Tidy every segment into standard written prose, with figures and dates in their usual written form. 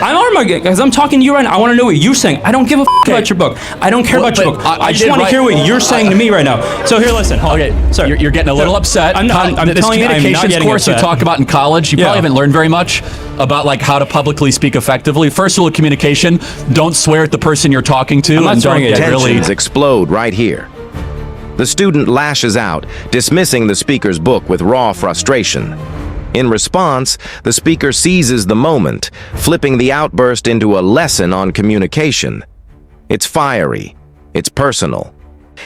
I'm arguing because I'm talking to you right now. I want to know what you're saying. I don't give a about your book. I don't care about your book. I just want to hear what you're saying to me right now. So here, listen. Okay, sorry. You're getting a little upset. I'm this telling you, I'm not communications getting course upset. you talk about in college, you probably haven't learned very much about like how to publicly speak effectively. First rule of communication: don't swear at the person you're talking to. I'm not swearing at you. Tensions explode right here. The student lashes out, dismissing the speaker's book with raw frustration. In response, the speaker seizes the moment, flipping the outburst into a lesson on communication. It's fiery, it's personal,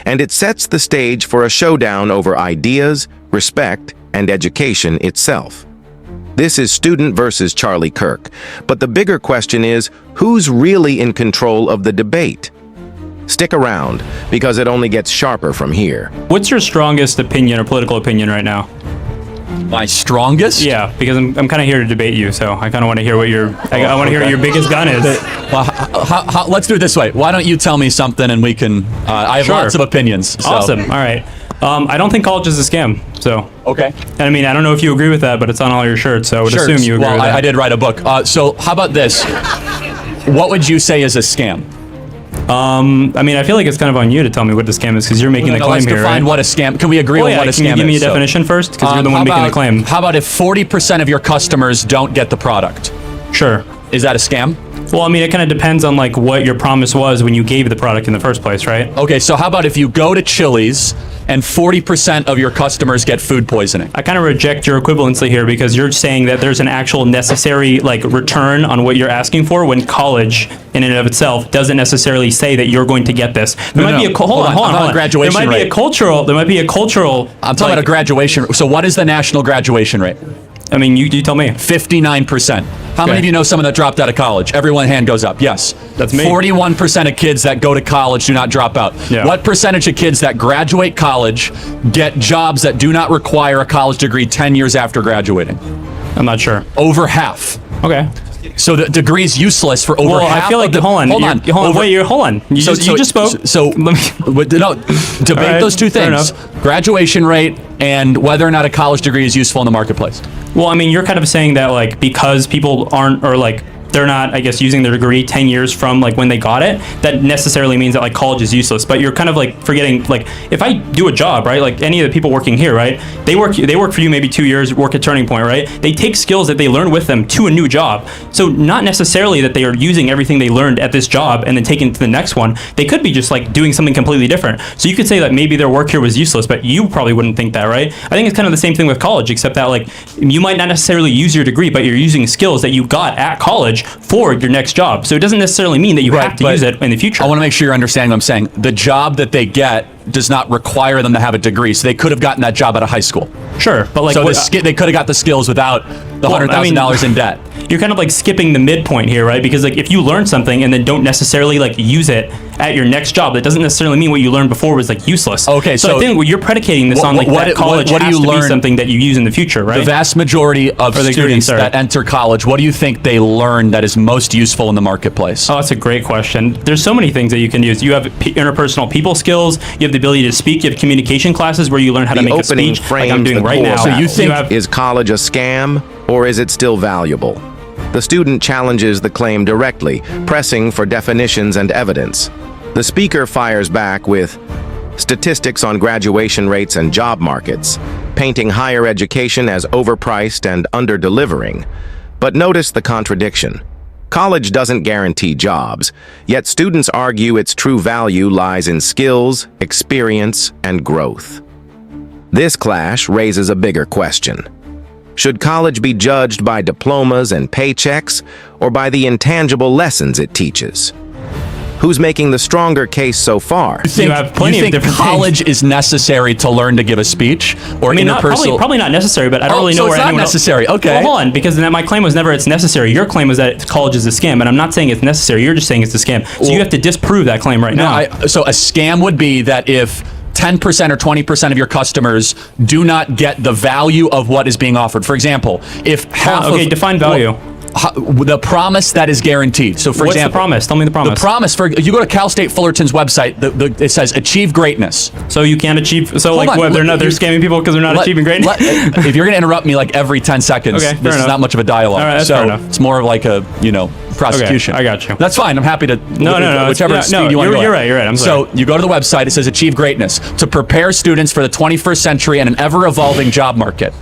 and it sets the stage for a showdown over ideas, respect, and education itself. This is student versus Charlie Kirk, but the bigger question is, who's really in control of the debate? Stick around, because it only gets sharper from here. What's your strongest opinion or political opinion right now? My strongest? Yeah, because I'm kind of here to debate you, so I kind of want to hear what your I want to hear what your biggest gun is. Well, let's do it this way. Why don't you tell me something and we can... I have lots of opinions. So. Awesome. All right. I don't think college is a scam. So okay. And I mean, I don't know if you agree with that, but it's on all your shirts, so I would assume you agree with that. I did write a book. So how about this? What would you say is a scam? I mean, I feel like it's kind of on you to tell me what the scam is because you're making the claim here, right? Define what a scam. Can we agree on what a scam is? Can you give me a definition first? Because you're the one making the claim. How about if 40% of your customers don't get the product? Sure. Is that a scam? Well, I mean, it kind of depends on like what your promise was when you gave the product in the first place, right? Okay, so how about if you go to Chili's and 40% of your customers get food poisoning? I kind of reject your equivalency here because you're saying that there's an actual necessary like return on what you're asking for when college in and of itself doesn't necessarily say that you're going to get this. There might be a hold on. Graduation there might rate. be a cultural. I'm talking about a graduation. So what is the national graduation rate? I mean, you tell me. 59%. How many of you know someone that dropped out of college? Everyone hand goes up. Yes. That's me. 41% of kids that go to college do not drop out. Yeah. What percentage of kids that graduate college get jobs that do not require a college degree 10 years after graduating? I'm not sure. Over half. Okay. So the degree is useless for over half. I feel like hold on. You just spoke. So let me debate those two things: graduation rate and whether or not a college degree is useful in the marketplace. Well, I mean, you're kind of saying that like because people aren't or like they're not, I guess, using their degree 10 years from like when they got it, that necessarily means that like college is useless. But you're kind of like forgetting, like if I do a job, right, like any of the people working here, right, they work for you maybe 2 years, work at Turning Point, right, they take skills that they learn with them to a new job. So not necessarily that they are using everything they learned at this job and then taking it to the next one. They could be just like doing something completely different. So you could say that maybe their work here was useless, but you probably wouldn't think that, right? I think it's kind of the same thing with college, except that like you might not necessarily use your degree, but you're using skills that you got at college for your next job. So it doesn't necessarily mean that you have to use it in the future. I want to make sure you're understanding what I'm saying. The job that they get does not require them to have a degree, so they could have gotten that job out of high school. Sure, but like so they could have got the skills without the $100,000 in debt. You're kind of like skipping the midpoint here, right? Because like if you learn something and then don't necessarily like use it at your next job, that doesn't necessarily mean what you learned before was like useless. Okay, so I think you're predicating this on like that college has to be something that you use in the future, right? The vast majority of students that enter college, what do you think they learn that is most useful in the marketplace? Oh, that's a great question. There's so many things that you can use. You have interpersonal people skills. You have the ability to speak. You have communication classes where you learn how to make a speech, like I'm doing right now. So you think is college a scam, or is it still valuable? The student challenges the claim directly, pressing for definitions and evidence. The speaker fires back with statistics on graduation rates and job markets, painting higher education as overpriced and under-delivering. But notice the contradiction. College doesn't guarantee jobs, yet students argue its true value lies in skills, experience, and growth. This clash raises a bigger question. Should college be judged by diplomas and paychecks, or by the intangible lessons it teaches? Who's making the stronger case so far? You have plenty of different college is necessary to learn to give a speech, or interpersonal? Probably not necessary, but I don't really know where anyone else. It's not necessary. Okay. Well, hold on, because my claim was never it's necessary. Your claim was that college is a scam, and I'm not saying it's necessary. You're just saying it's a scam. So you have to disprove that claim right now. So a scam would be that if 10% or 20% of your customers do not get the value of what is being offered. For example, if half define value. the promise that is guaranteed. So, for What's example, the promise? Tell me the promise. The promise for you go to Cal State Fullerton's website. It says achieve greatness. So you can't achieve. So Hold like, on, what? They're scamming people because they're not achieving greatness. If you're going to interrupt me like every 10 seconds, Okay, this is not much of a dialogue. All right, that's fair enough. It's more of like a prosecution. Okay, I got you. That's fine. I'm happy to. No. Whichever speed you want to go. You're right. I'm sorry. So you go to the website. It says achieve greatness to prepare students for the 21st century and an ever-evolving job market.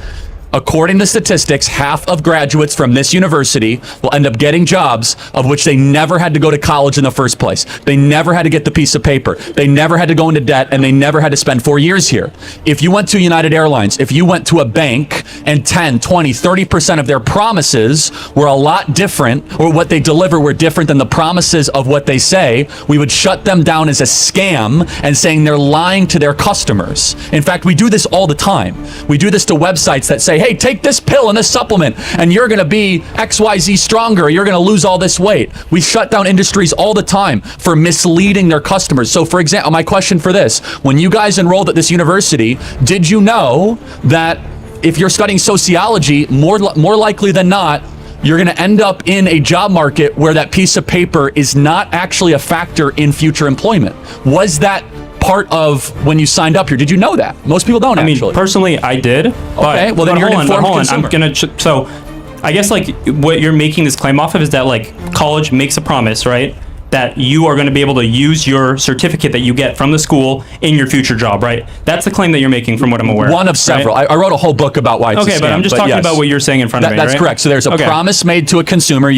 According to statistics, half of graduates from this university will end up getting jobs of which they never had to go to college in the first place. They never had to get the piece of paper. They never had to go into debt, and they never had to spend 4 years here. If you went to United Airlines, if you went to a bank, and 10, 20, 30% of their promises were a lot different, or what they deliver were different than the promises of what they say, we would shut them down as a scam and saying they're lying to their customers. In fact, we do this all the time. We do this to websites that say, hey, take this pill and this supplement and you're going to be XYZ stronger. You're going to lose all this weight. We shut down industries all the time for misleading their customers. So for example, my question for this, when you guys enrolled at this university, did you know that if you're studying sociology, more likely than not, you're going to end up in a job market where that piece of paper is not actually a factor in future employment? Was that part of when you signed up here? Did you know that? Most people don't. I mean, personally, I did. Okay, well then you're an informed consumer. I'm gonna. So, I guess like what you're making this claim off of is that like college makes a promise, right? That you are going to be able to use your certificate that you get from the school in your future job, right? That's the claim that you're making from what I'm aware. One of several. Right? I wrote a whole book about why it's a scam. But I'm just talking about what you're saying in front of me, That's right? correct. So there's a promise made to a consumer,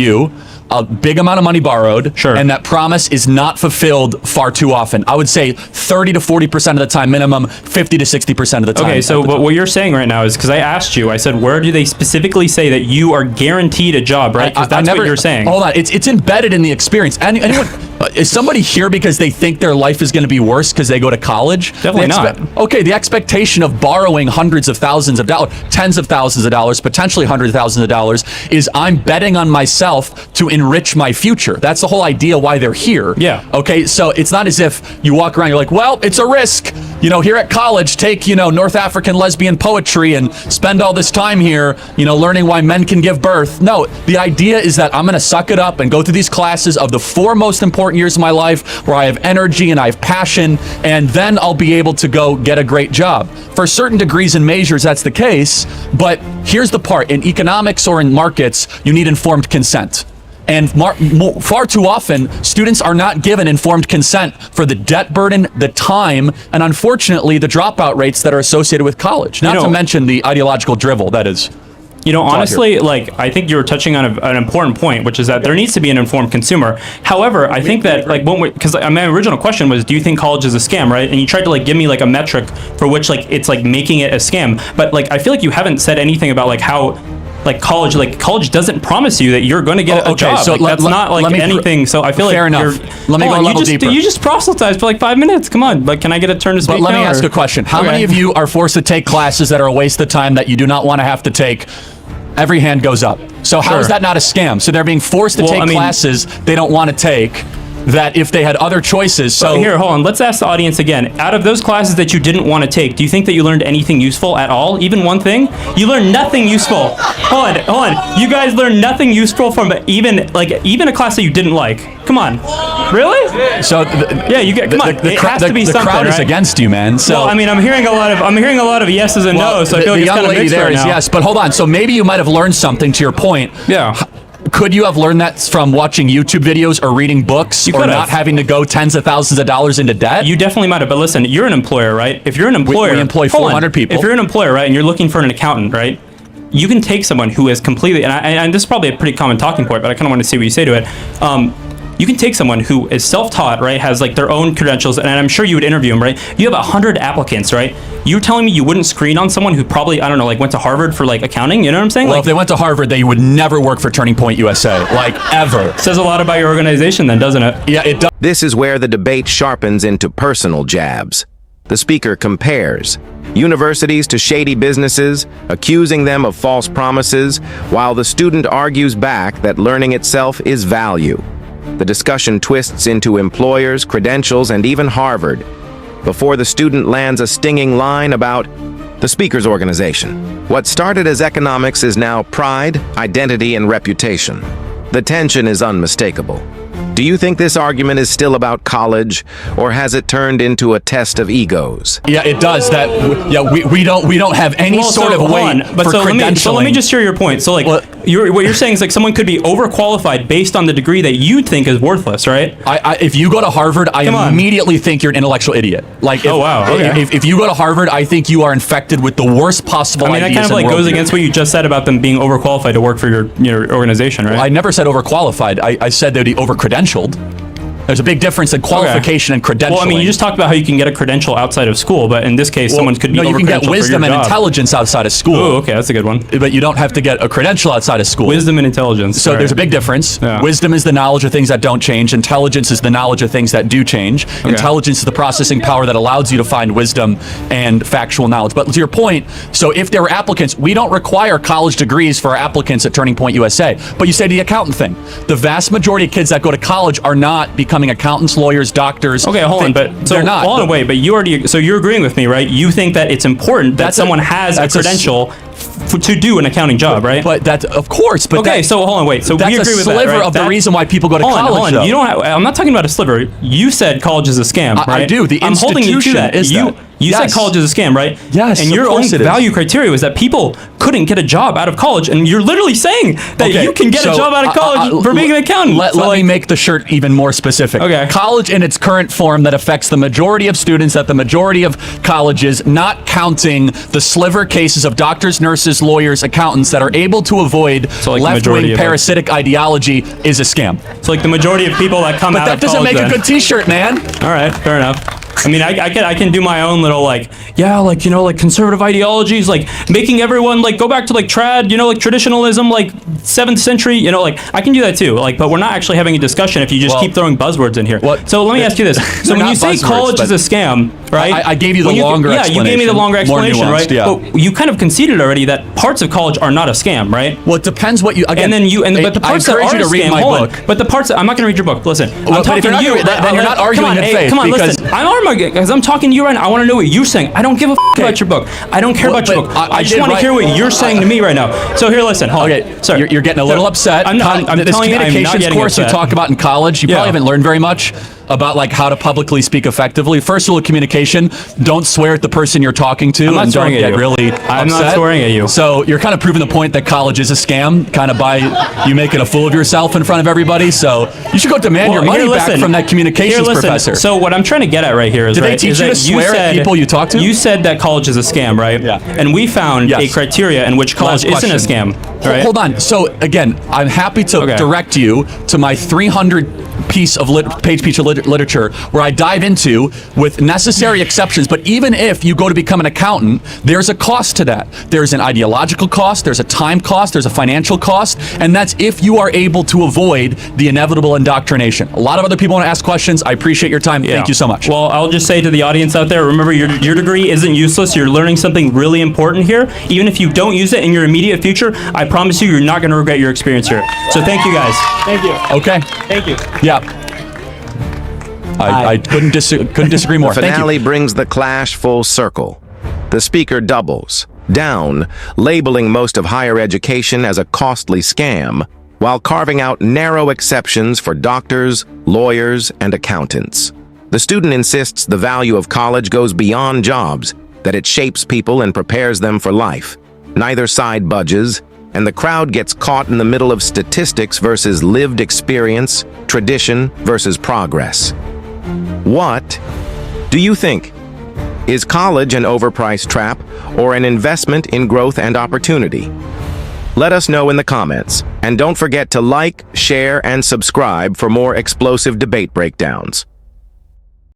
a big amount of money borrowed, sure, and that promise is not fulfilled far too often. I would say 30 to 40% of the time minimum, 50 to 60% of the time. Okay, so what you're saying right now is, because I asked you, I said, where do they specifically say that you are guaranteed a job, right? Because that's what you're saying. Hold on, it's embedded in the experience. Anyone, is somebody here because they think their life is going to be worse because they go to college? Definitely not. Okay, the expectation of borrowing hundreds of thousands of dollars, tens of thousands of dollars, potentially hundreds of thousands of dollars, is I'm betting on myself to enrich my future. That's the whole idea why they're here. Yeah. Okay, so it's not as if you walk around, you're like, well, it's a risk. Here at college, take, North African lesbian poetry and spend all this time here, learning why men can give birth. No, the idea is that I'm going to suck it up and go through these classes of the 4 most important years of my life where I have energy and I have passion, and then I'll be able to go get a great job. For certain degrees and measures, that's the case, but here's the part. In economics or in markets, you need informed consent. And far too often, students are not given informed consent for the debt burden, the time, and unfortunately, the dropout rates that are associated with college. Not to mention the ideological drivel that is. Honestly, like, I think you were touching on an important point, which is that there needs to be an informed consumer. However, I think that, like, because my original question was, do you think college is a scam, right? And you tried to, like, give me, like, a metric for which, like, it's, like, making it a scam. But, like, I feel like you haven't said anything about, like, how... college doesn't promise you that you're going to get a job. So that's not like anything. So I feel like fair enough. Let me go a level deeper. You just proselytized for like 5 minutes. Come on, like, can I get a turn to speak? But let me ask a question. How many of you are forced to take classes that are a waste of time that you do not want to have to take? Every hand goes up. So how is that not a scam? So they're being forced to take classes they don't want to take, that if they had other choices. So here, hold on. Let's ask the audience again. Out of those classes that you didn't want to take, do you think that you learned anything useful at all? Even one thing? You learned nothing useful. Hold on. You guys learned nothing useful from even a class that you didn't like. Come on. Really? So come on. It has to be something. The crowd is against you, man. So well, I mean, I'm hearing a lot of yeses and no's. So I feel like it's kind of mixed right now. Yes, but hold on. So maybe you might have learned something, to your point. Yeah. Could you have learned that from watching YouTube videos or reading books, or not having to go tens of thousands of dollars into debt? You definitely might have. But listen, you're an employer, right? If you're an employer, we employ 400 people. If you're an employer, right, and you're looking for an accountant, right, you can take someone who is completely, and this is probably a pretty common talking point, but I kind of want to see what you say to it. You can take someone who is self-taught, right, has like their own credentials, and I'm sure you would interview them, right? You have 100 applicants, right? You're telling me you wouldn't screen on someone who probably, I don't know, like went to Harvard for like accounting, you know what I'm saying? Well, like, if they went to Harvard, they would never work for Turning Point USA, like ever. Says a lot about your organization then, doesn't it? Yeah, it does. This is where the debate sharpens into personal jabs. The speaker compares universities to shady businesses, accusing them of false promises, while the student argues back that learning itself is value. The discussion twists into employers, credentials, and even Harvard, before the student lands a stinging line about The speaker's organization. What started as economics is now pride, identity, and reputation. The tension is unmistakable. Do you think this argument is still about college, or has it turned into a test of egos? Yeah, it does. We don't have any sort of weight for credentialing. So let me just hear your point. So like, what you're saying is like someone could be overqualified based on the degree that you think is worthless, right? If you go to Harvard, I immediately think you're an intellectual idiot. Like, oh wow, okay. If you go to Harvard, I think you are infected with the worst possible ideas. That kind of like goes against what you just said about them being overqualified to work for your organization, right? Well, I never said overqualified. I said they'd be overcredentialed. There's a big difference in qualification and credentialing. Well, I mean, you just talked about how you can get a credential outside of school, but in this case, someone could be you can get wisdom and intelligence outside of school. Oh, okay, that's a good one. But you don't have to get a credential outside of school. Wisdom and intelligence. So there's a big difference. Yeah. Wisdom is the knowledge of things that don't change. Intelligence is the knowledge of things that do change. Okay. Intelligence is the processing power that allows you to find wisdom and factual knowledge. But to your point, so if there were applicants, we don't require college degrees for our applicants at Turning Point USA. But you say the accountant thing. The vast majority of kids that go to college are not becoming accountants, lawyers, doctors. Okay, hold on, but so they're not. Hold on, wait, but you're agreeing with me, right? You think that it's important that someone has a credential to do an accounting job, right? But that, of course. But okay, so hold on, wait. So that's we agree with that, right? a sliver of the reason why people go to college. Hold on. You don't. I'm not talking about a sliver. You said college is a scam, right? I do. The I'm holding you to that. You said college is a scam, right? Yes. And your own value criteria was that people couldn't get a job out of college, and you're literally saying that you can get a job out of college for being an accountant. Let me make the shirt even more specific. Okay. College in its current form that affects the majority of students at the majority of colleges, not counting the sliver cases of doctors, nurses, lawyers, accountants that are able to avoid left-wing parasitic ideology, is a scam. So like the majority of people that come out of college. But that doesn't make a good T-shirt, man. All right, fair enough. I mean, I can do my own little like conservative ideologies, like making everyone like go back to like trad, like traditionalism, like 7th century, like I can do that too. Like, but we're not actually having a discussion if you just keep throwing buzzwords in here. So let me ask you this: so when you say college is a scam, right? I gave you the longer explanation. Yeah, you gave me the longer explanation, nuanced, right? Yeah. But you kind of conceded already that parts of college are not a scam, right? Well, it depends what you. Again, but the parts that are you to read my book. But the parts that I'm not going to read your book. Listen, I'm talking to you. Then you're not arguing in faith. Come on, listen. I'm talking to you right now. I want to know what you're saying. I don't give a about your book. I don't care about your book. I just want to hear what you're saying to me right now. So here, listen. Okay, sorry. You're getting a little upset. I'm this telling you, I'm not communications getting course upset. you talk about in college, you probably haven't learned very much about like how to publicly speak effectively. First rule of communication: don't swear at the person you're talking to, and don't get really upset. I'm not swearing at you. So you're kind of proving the point that college is a scam, kind of by you making a fool of yourself in front of everybody. So you should go demand your money back from that communications professor. So what I'm trying to get at right here is, did they teach you to swear at people you talk to? You said that college is a scam, right? Yeah. And we found a criteria in which college isn't a scam. Right? Hold on. So again, I'm happy to direct you to my 300-page piece of literature where I dive into, with necessary exceptions, but even if you go to become an accountant, there's a cost to that. There's an ideological cost, there's a time cost, there's a financial cost, and that's if you are able to avoid the inevitable indoctrination. A lot of other people want to ask questions. I appreciate your time. Thank you so much. Well, I'll just say to the audience out there, remember, your degree isn't useless. You're learning something really important here. Even if you don't use it in your immediate future, I promise you're not going to regret your experience here. So thank you, guys. Thank you. Okay. Thank you. Yeah. I couldn't disagree more. The finale brings the clash full circle. The speaker doubles down, labeling most of higher education as a costly scam, while carving out narrow exceptions for doctors, lawyers, and accountants. The student insists the value of college goes beyond jobs, that it shapes people and prepares them for life. Neither side budges, and the crowd gets caught in the middle of statistics versus lived experience, tradition versus progress. What do you think? Is college an overpriced trap or an investment in growth and opportunity? Let us know in the comments, and don't forget to like, share, and subscribe for more explosive debate breakdowns.